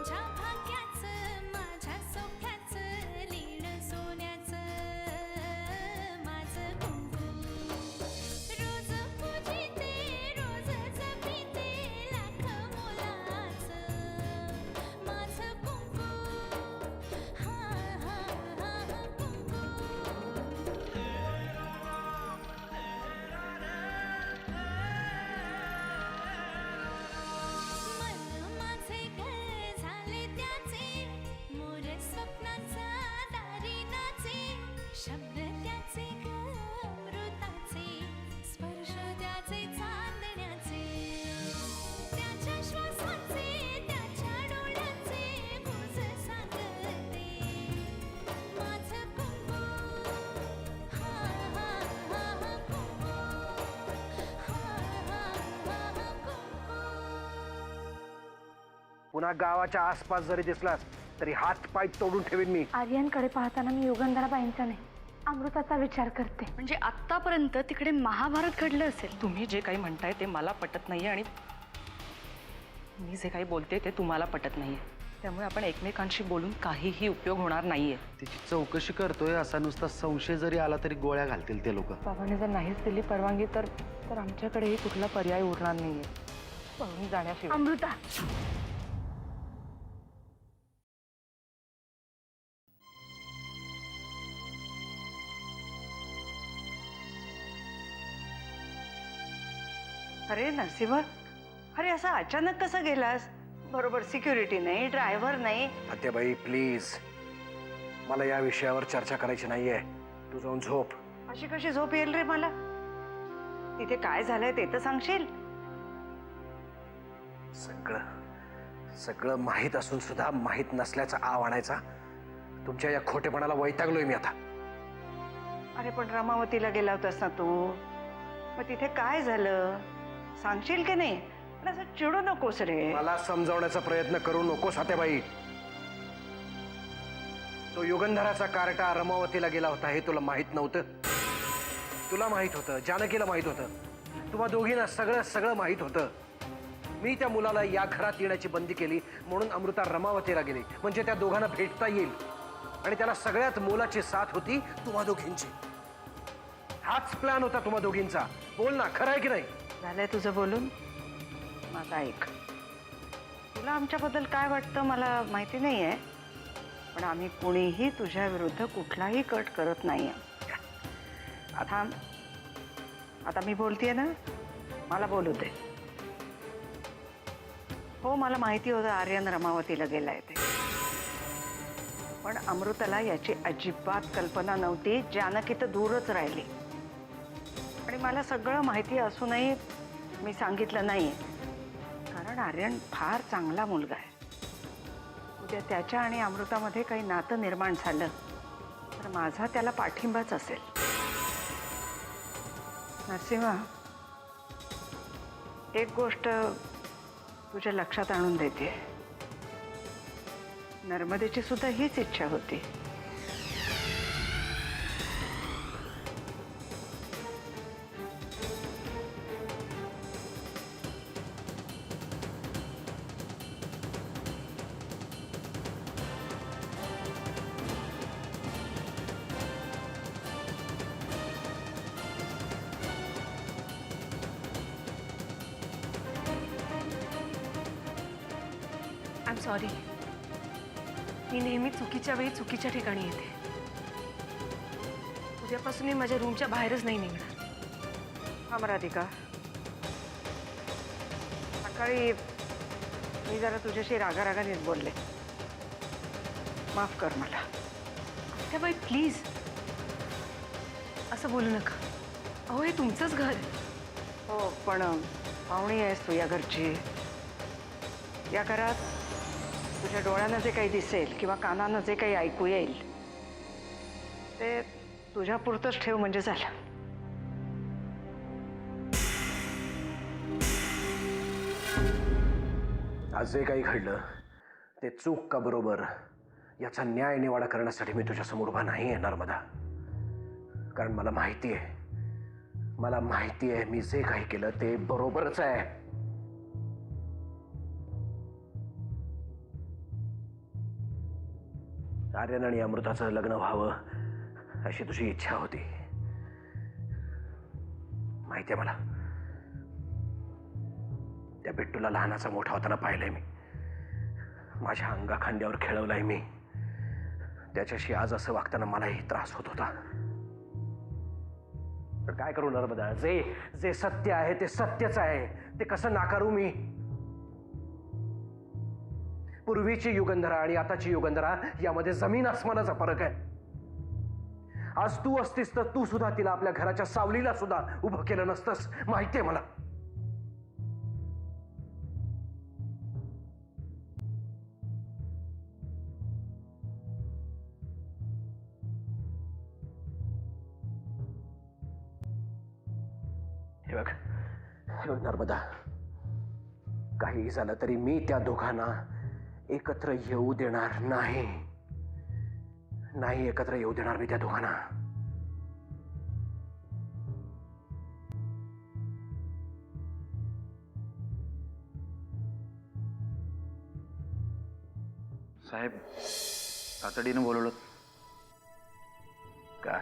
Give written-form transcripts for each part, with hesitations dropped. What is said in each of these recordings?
माझ्या भाग्याचं माझ्या सोख्याचं लीण सोन्याचं माझं कुंकू रोज पूजिते रोज जपिते लाख मोलाचं माझं कुंकू हा हा हा कुंकू मन माझे घर झाले त्याचे मोर स्वप्नांचा दारी नाचे शब्द त्याचे अमृताचे स्पर्श त्याचे चांदण्याचे त्याच्या श्वासाचे त्याच्या डोळ्याचे गुज सांगते माझं कुंकू हा हा हा कुंकू हा हा हा कुंकू पुन्हा गावाच्या आसपास जरी दिसलास तरी हात पाय तोडून ठेवीन मी. आर्यनकडे पाहताना मी युगंधराबाईंचा नाही अमृताचा विचार करते. म्हणजे आतापर्यंत तिकडे महाभारत घडलं असेल. तुम्ही जे काही म्हणताय ते मला पटत नाहीये आणि मी जे काही बोलते ते तुम्हाला पटत नाहीये. त्यामुळे आपण एकमेकांशी बोलून काहीही उपयोग होणार नाहीये. तिची चौकशी करतोय असा नुसता संशय जरी आला तरी गोळ्या घालतील ते लोक. बाबांनी जर नाहीच दिली परवानगी तर आमच्याकडेही कुठला पर्याय उरणार नाहीये पळून जाण्याशिवाय. अमृता अरे नरसिंह, अरे असा अचानक कसा गेलास? बरोबर सिक्युरिटी नाही, ड्रायव्हर नाही. आत्याबाई प्लीज, मला या विषयावर चर्चा करायची नाहीये. तू जाऊन झोप. अशी कशी झोप येईल रे मला? तिथे काय झालंय ते तर सांगशील? सगळं सगळं माहीत असून सुद्धा माहीत नसल्याचा आव आणायचा. तुमच्या या खोटेपणाला वैतागलोय मी आता. अरे पण रमावतीला गेला होतास ना तू, मग तिथे काय झालं सांगशील की नाही? पण असं चिडू नकोस रे. मला समजावण्याचा प्रयत्न करू नकोस आत्याबाई. तो युगंधराचा कार्टा रमावतीला गेला होता हे तुला माहित नव्हतं? तुला माहित होतं, जानकीला माहित होतं, तुम्हा दोघींना सगळं सगळं माहित होतं. मी त्या मुलाला या घरात येण्याची बंदी केली म्हणून अमृता रमावतीला गेली, म्हणजे त्या दोघांना भेटता येईल. आणि त्याला सगळ्यात मोलाची साथ होती तुम्हा दोघींची. हाच प्लॅन होता तुम्हा दोघींचा. बोल ना, खरं आहे की नाही? झालंय तुझं बोलून? माझा ऐक, तुला आमच्याबद्दल काय वाटतं मला माहिती नाहीये, पण आम्ही कुणीही तुझ्या विरुद्ध कुठलाही कट करत नाहीये. आता मी बोलतेय ना, मला बोलू दे. हो, मला माहिती होतं आर्यन रमावतीला गेलाय ते, पण अमृताला याची अजिबात कल्पना नव्हती. जानकी तर दूरच राहिली. आणि मला सगळं माहिती असूनही मी सांगितलं नाही, कारण आर्यन फार चांगला मुलगा आहे. उद्या त्याच्या आणि अमृतामध्ये काही नातं निर्माण झालं तर माझा त्याला पाठिंबाच असेल. नरसिंहा, एक गोष्ट तुझ्या लक्षात आणून देते. नर्मदेची सुद्धा हीच इच्छा होती. I am sorry. मी नेहमी चुकीच्या वेळी चुकीच्या ठिकाणी येते. उद्यापासून मी माझ्या रूमच्या बाहेरच नाही निघणार. थांब राधिका, सकाळी मी जरा तुझ्याशी रागारागानेच बोलले. माफ कर मला. बाई प्लीज असं बोलू नका. अहो हे तुमचंच घर आहे. हो, पण पाहुणी आहेस तू या घरची. या घरात तुझ्या डोळ्यानं जे काही दिसेल किंवा कानानं जे काही ऐकू येईल ते तुझ्यापुरतंच ठेव म्हणजे झालं. आज जे काही घडलं ते चूक का बरोबर याचा न्याय निवाडा करण्यासाठी मी तुझ्यासमोर उभा नाही येणार नर्मदा. कारण मला माहिती आहे मी जे काही केलं ते बरोबरच आहे. आर्यन आणि अमृताचं लग्न व्हावं अशी तुझी इच्छा होती, माहितीये मला. त्या बिट्टूला लहानाचा मोठा होताना पाहिलंय मी, माझ्या अंगाखांद्यावर खेळवलाय मी. त्याच्याशी आज असं वागताना मलाही त्रास होत होता. पण काय करू नर्मदा, जे जे सत्य आहे ते सत्यच आहे. ते कसं नाकारू मी? पूर्वीची युगंधरा आणि आताची युगंधरा यामध्ये जमीन आसमानाचा फरक आहे. आज तू असतीस तर तू सुद्धा तिला आपल्या घराच्या सावलीला सुद्धा उभं केलं नसतंस, माहितीये मला. हे बघ नर्मदा, काहीही झालं तरी मी त्या दोघांना एकत्र येऊ देणार नाही. नाही एकत्र येऊ देणार मी त्या दोघांना. साहेब, तातडीनं बोलवलं. का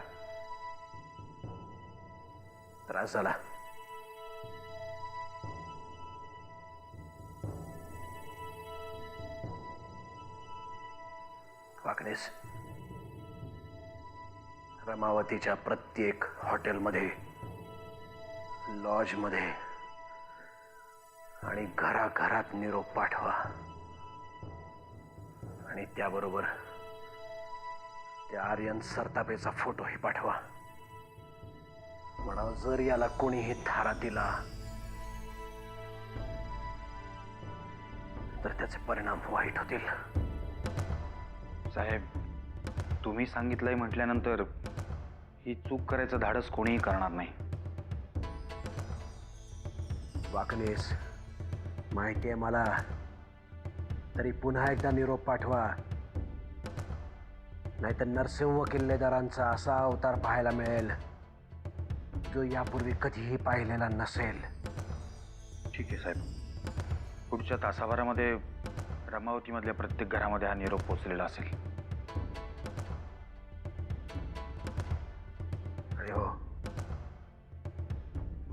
त्रास झाला? वाकणेस, रमावतीच्या प्रत्येक हॉटेलमध्ये, लॉजमध्ये आणि घराघरात निरोप पाठवा. आणि त्याबरोबर त्या आर्यन सरतापेचा फोटोही पाठवा. म्हणा, जर याला कोणीही थारा दिला तर त्याचे परिणाम वाईट होतील. साहेब, तुम्ही सांगितलंय म्हटल्यानंतर ही चूक करायचं धाडस कोणीही करणार नाही. वाकणेस, माहिती आहे मला, तरी पुन्हा एकदा निरोप पाठवा. नाहीतर नरसिंह किल्लेदारांचा असा अवतार पाहायला मिळेल जो यापूर्वी कधीही पाहिलेला नसेल. ठीक आहे साहेब. पुढच्या तासाभरामध्ये रमावतीमधल्या प्रत्येक घरामध्ये हा निरोप पोचलेला असेल. आणि हो,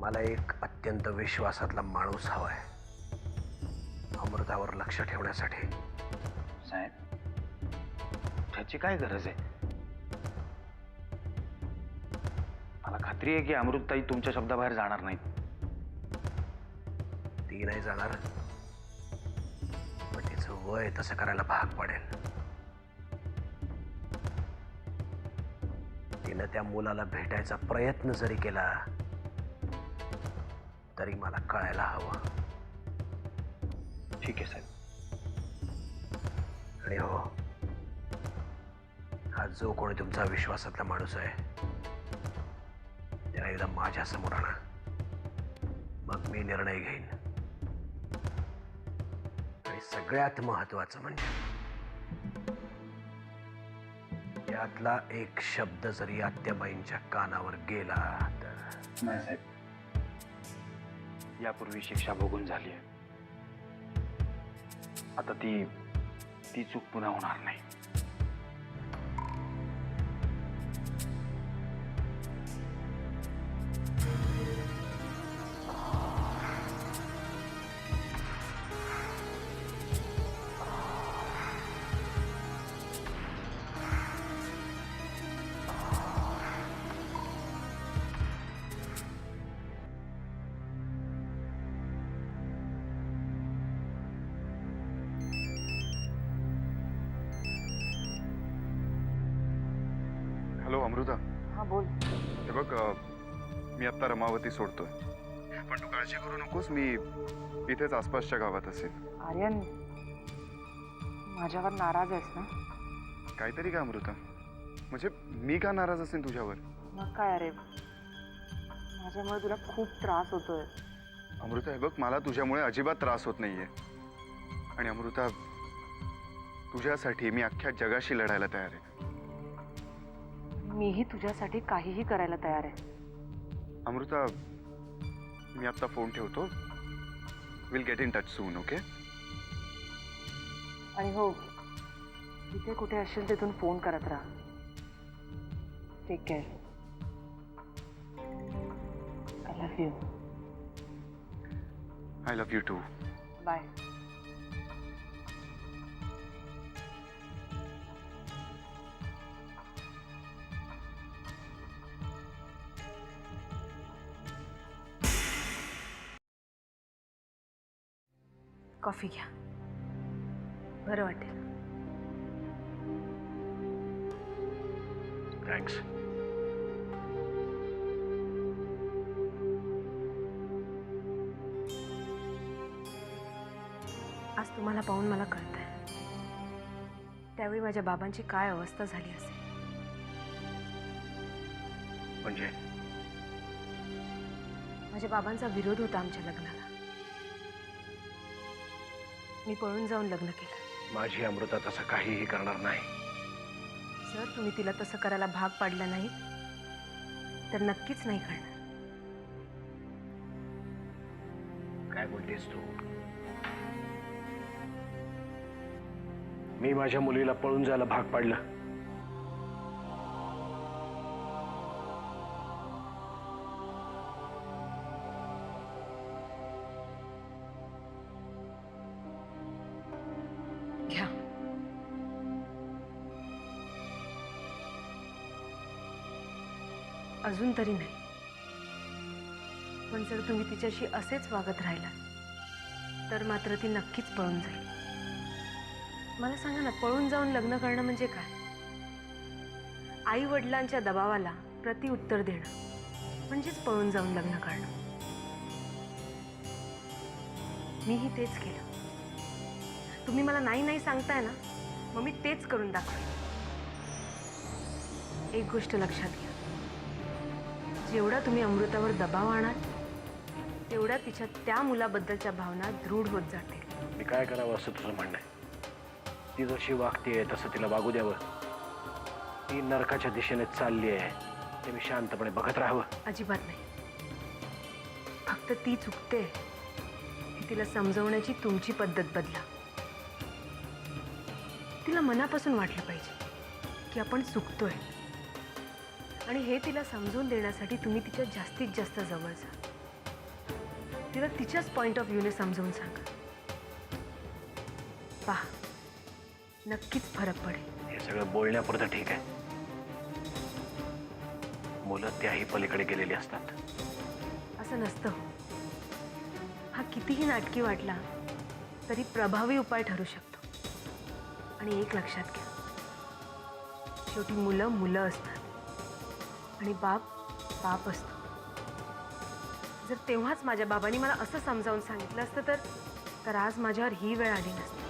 मला एक अत्यंत विश्वासातला माणूस हवाय अमृतावर लक्ष ठेवण्यासाठी. साहेब, त्याची काय गरज आहे? मला खात्री आहे की अमृतताई तुमच्या शब्दाबाहेर जाणार नाहीत. ती नाही जाणार, पण तिचं वय तसं करायला भाग पडेल. तिनं त्या मुलाला भेटायचा प्रयत्न जरी केला तरी मला कळायला हवं. ठीक आहे साहेब. आणि हो, हा जो कोणी तुमचा विश्वासातला माणूस आहे त्याला एकदा माझ्या समोर आणा, मग मी निर्णय घेईन. आणि सगळ्यात महत्वाचं म्हणजे यातला एक शब्द जरी आत्याबाईंच्या कानावर गेला तर. नाही साहेब, यापूर्वी शिक्षा भोगून झाली आहे. आता ती चूक पुन्हा होणार नाही. हॅलो अमृता. हा बोल. हे बघ, मी आत्ता रमावती सोडतोय, पण तू काळजी करू नकोस. मी इथेच आसपासच्या गावात असेल. आर्यन, माझ्यावर नाराज आहेस ना? काहीतरी का अमृता? म्हणजे मी का नाराज असेल तुझ्यावर? मग काय अरे, माझ्यामुळे तुला खूप त्रास होतोय. अमृता, हे बघ, मला तुझ्यामुळे अजिबात त्रास होत नाहीये. आणि अमृता, तुझ्यासाठी मी अख्ख्या जगाशी लढायला तयार आहे. मीही तुझ्यासाठी काहीही करायला तयार आहे. अमृता, मी आत्ता फोन ठेवतो. Will get in touch soon, okay? आणि हो, जिथे कुठे असेल तिथून फोन करत राहा. Take care. I love you. I love you too. Bye. Coffee घ्या, बरं वाटेल. थँक्स. आज तुम्हाला पाहून मला कळतंय त्यावेळी माझ्या बाबांची काय अवस्था झाली असेल. म्हणजे माझ्या बाबांचा विरोध होता आमच्या लग्नाला. मी पळून जाऊन लग्न केलं. माझी अमृता तसं काहीही करणार नाही. जर तुम्ही तिला तसं करायला भाग पाडलं नाही तर नक्कीच नाही करणार. काय बोलतेस तू? मी माझ्या मुलीला पळून जायला भाग पाडलं? घ्या. अजून तरी नाही, पण जर तुम्ही तिच्याशी असेच वागत राहिला तर मात्र ती नक्कीच पळून जाईल. मला सांगा ना, पळून जाऊन लग्न करणं म्हणजे काय? आई वडिलांच्या दबावाला प्रतिउत्तर देणं म्हणजेच पळून जाऊन लग्न करणं. मीही तेच केलं. तुम्ही मला नाही नाही सांगताय ना, मग मी तेच करून दाखवेन. एक गोष्ट लक्षात घ्या, जेवढा तुम्ही अमृतावर दबाव आणाल तेवढ्या तिच्या त्या मुलाबद्दलच्या भावना दृढ होत जातील. मी काय करावं असं तुझं म्हणणं आहे? ती जशी वागतेय तसं तिला वागू द्यावं? ती नरकाच्या दिशेने चालली आहे ते मी शांतपणे बघत राहावं? अजिबात नाही. फक्त ती चुकते हे तिला समजवण्याची तुमची पद्धत बदला. तिला मनापासून वाटलं पाहिजे की आपण चुकतोय, आणि हे तिला समजून देण्यासाठी तुम्ही तिच्या जास्तीत जास्त जवळ जा. तिला तिच्याच पॉइंट ऑफ व्ह्यूने समजावून सांगा. पहा, नक्कीच फरक पडेल. हे सगळं बोलण्यापुरतं ठीक आहे. मुलं त्याही पलीकडे गेलेली असतात. असं नसतं हो. हा कितीही नाटकी वाटला तरी प्रभावी उपाय ठरू शकतो. आणि एक लक्षात घ्या, शेवटी मुलं मुलं असतात आणि बाप बाप असतो. जर तेव्हाच माझ्या बाबांनी मला असं समजावून सांगितलं असतं तर आज माझ्यावर ही वेळ आली नसती.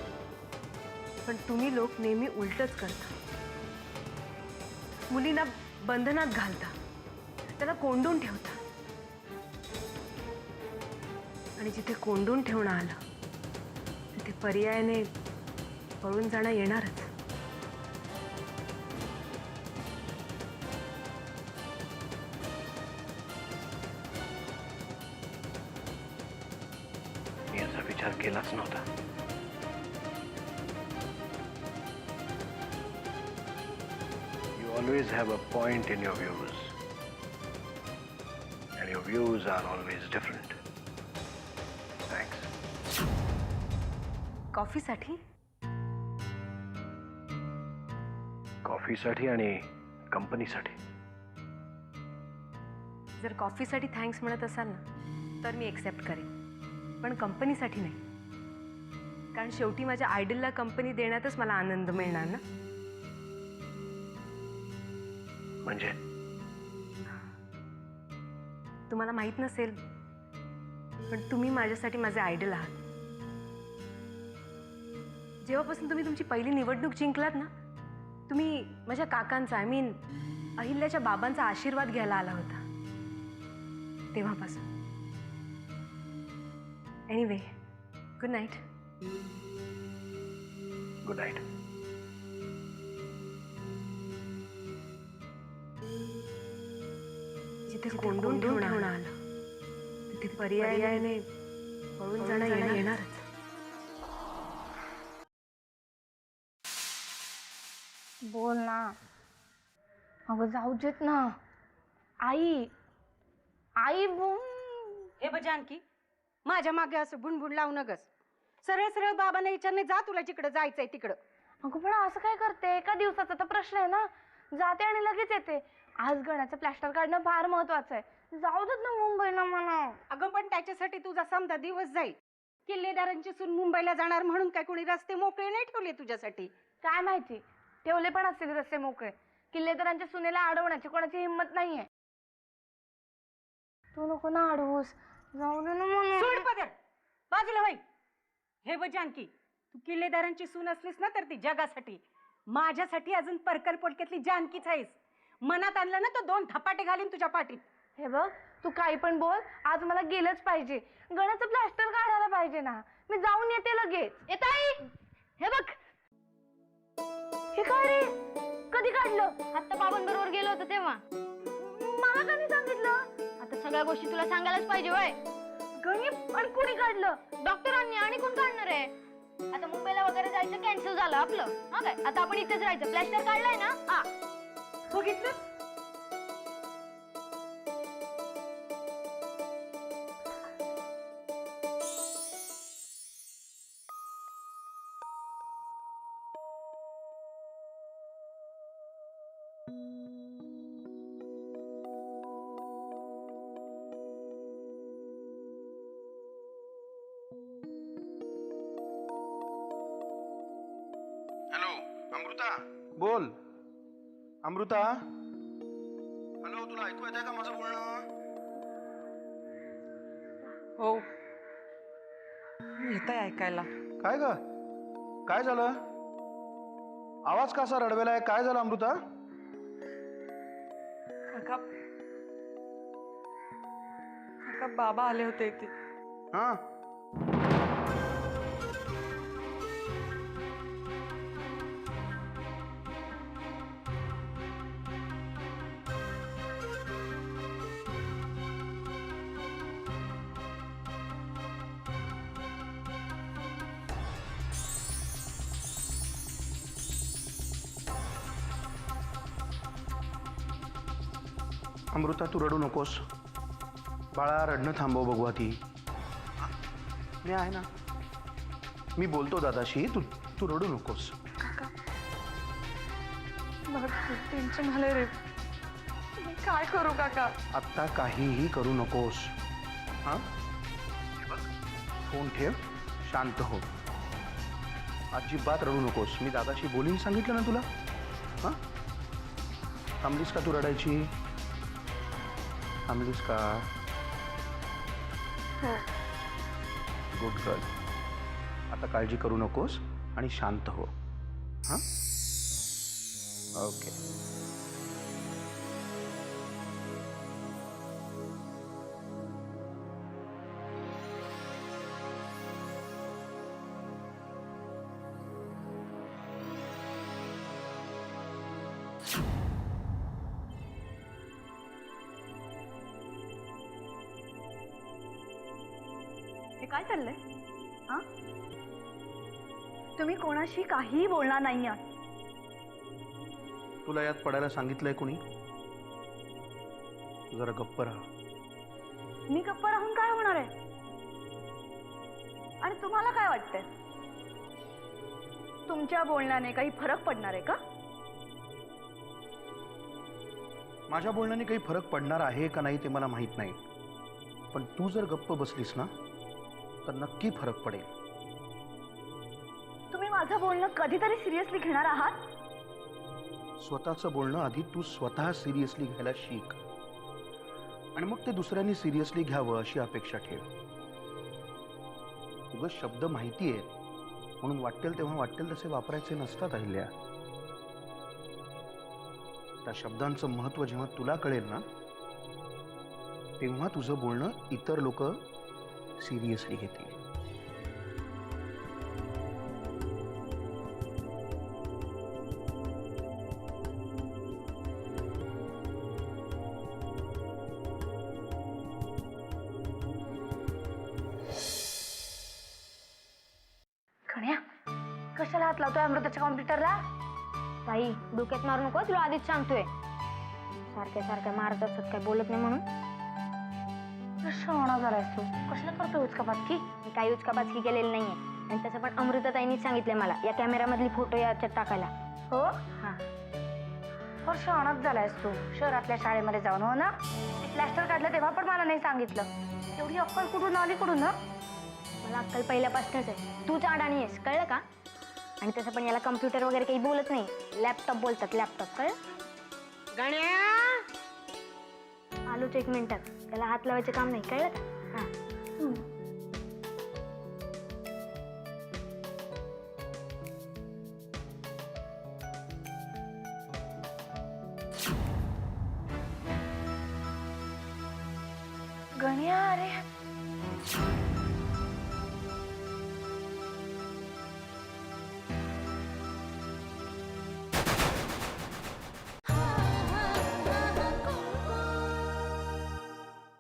पण तुम्ही लोक नेहमी उलटच करता. मुलींना बंधनात घालता, त्याला कोंडून ठेवता, आणि जिथे कोंडून ठेवणं आलं तिथे पर्यायाने पळून जाणं येणारच. मी असा विचार केलाच नव्हता. You always have a point in your views, and your views are always different. Thanks. कॉफीसाठी? कॉफीसाठी आणि कंपनीसाठी. जर कॉफीसाठी थँक्स म्हणत असाल ना तर मी एक्सेप्ट करेन, पण कंपनीसाठी नाही. कारण शेवटी माझ्या आयडलला कंपनी देण्यातच मला आनंद मिळणार ना. म्हणजे तुम्हाला माहित नसेल, पण तुम्ही माझ्यासाठी माझे आयडल आहात. जेव्हापासून तुम्ही तुमची पहिली निवडणूक जिंकलात ना, तुम्ही माझ्या काकांचा, अहिल्याच्या बाबांचा आशीर्वाद घ्यायला आला होता तेव्हापासून. Anyway, good night. Good night. जिथे कोंडून ठेवणं आलं तिथे पर्यायाने पळून जाणं येणारच. बोल ना. अगं जाऊ देत ना. आई आई बोल. हे बघ जानकी, माझ्या मागे असं बुणबुण लावू नगस. सरळ सरळ बाबांना विचारणे, जा तुला जिकडं जायचंय तिकडं. अगं पण असं काय करते? एका दिवसाचा तर प्रश्न आहे ना. जाते आणि लगेच येते. आज गण्याचं प्लॅस्टर काढणं फार महत्वाचं आहे. जाऊ देत ना मुंबईला मला. अगं पण त्याच्यासाठी तुझा समजा दिवस जाईल. किल्लेदारांची सून मुंबईला जाणार म्हणून काय कोणी रस्ते मोकळे नाही ठेवले तुझ्यासाठी? काय माहिती, ठेवले पण असतील रस्ते मोकळे. किल्लेदारांच्या सुनेला अडवण्याची कोणाची हिंमत नाहीये. तू नको ना अडवूस. जाऊ दे ना मला. सोड पदर, बाजूला होई. हे बघ जानकी, तू किल्लेदारांची सून असलीस ना तर ती जगासाठी, माझ्यासाठी अजून परकर पोटक्यातली जानकीच आहेस. मनात आणलं ना तर 2 धपाटे घालीन तुझ्या पाठीत. हे बघ, तू काही पण बोल, आज मला गेलंच पाहिजे. गण्याचं प्लॅस्टर काढायला पाहिजे ना. मी जाऊन येते लगेच. येत आई, हे बघ. हे काय रे? कधी काढलं? आता बाबांबरोबर गेलो होतो तेव्हा. मला कधी सांगितलं? आता सगळ्या गोष्टी तुला सांगायलाच पाहिजे वय. गणित आणि कोणी काढलं? डॉक्टरांनी. आणि कोण काढणार आहे? आता मुंबईला वगैरे जायचं कॅन्सल झालं आपलं. हा काय, आता आपण इथेच राहायचं. प्लॅस्टर काढलाय ना. हा बघितलं? हॅलो अमृता. बोल अमृता. हॅलो, तुला ऐकू येतंय का माझं बोलणं? हो, येतंय ऐकायला. काय ग, काय झालं? आवाज कसा रडवेलाय? काय झालं अमृता? काका, काका बाबा आले होते इथे. हा, अमृता तू रडू नकोस. बाळा, रडणं थांबव. बघू आधी. मी आहे ना, मी बोलतो दादाशी. तू तू रडू नकोस. मला खूप टेन्शन आलंय रे. मी काय करू काका? आत्ता काहीही करू नकोस. हा, फोन ठेव, शांत हो. अजिबात रडू नकोस. मी दादाशी बोलीन सांगितलं ना तुला. हा, थांबलीस का तू रडायची? थांबलीस का? Good girl. आता काळजी करू नकोस आणि शांत हो. हां, ओके. हे काय चाललंय? हा, तुम्ही कोणाशी काहीही बोलणार नाही आहात. तुला यात पडायला सांगितलंय कोणी? तू जरा गप्प राहा. मी गप्प राहून काय होणार आहे? आणि तुम्हाला काय वाटतंय? तुमच्या बोलण्याने काही फरक पडणार आहे का? माझ्या बोलण्याने काही फरक पडणार आहे का नाही ते मला माहित नाही, पण तू जर गप्प बसलीस ना तर नक्की फरक पडेल. तुम्ही माझं बोलणं कधीतरी सिरियसली घेणार आहात? स्वतःचं बोलणं आधी तू स्वतः सिरियसली घ्यायला शिक, आणि मग ते दुसऱ्यांनी सिरियसली घ्यावं अशी अपेक्षा ठेव. उगाच शब्द माहिती आहेत म्हणून वाटेल तेव्हा वाटेल तसे वापरायचे नसतात अहिल्या. त्या शब्दांचं महत्त्व जेव्हा तुला कळेल ना तेव्हा तुझं बोलणं इतर लोक सिरियसली घेतील. कण्या, कशाला हात लावतोय अमृताच्या कॉम्प्युटरला? ताई डोक्यात मारू नको, तुला आधीच सांगतोय. सारख्या सारख्या मारत असत, काय बोलत नाही म्हणून. शहाणा झालायस तू. कसलं करतो उचकापाचकी? मी काही उचकापाचकी केलेली नाहीये. आणि तसं पण अमृताताईंनीच सांगितलंय मला या कॅमेऱ्यामधली फोटो याच्यात टाकायला. हो हा. और शहाणाच झालायस तू शहरातल्या शाळेमध्ये जाऊन. हो ना, प्लॅस्टर काढलं तेव्हा पण मला नाही सांगितलं. एवढी अक्कल कुठून आली कुठून ना? मला अक्कल पहिल्यापासूनच आहे. तूच अडाणी आहेस, कळलं का? आणि तसं पण याला कम्प्युटर वगैरे काही बोलत नाही, लॅपटॉप बोलतात, लॅपटॉप. कळलं? आलोच 1 मिनिटात. त्याला हात लावायचं काम नाही, कळलं का? हा. गण्या, अरे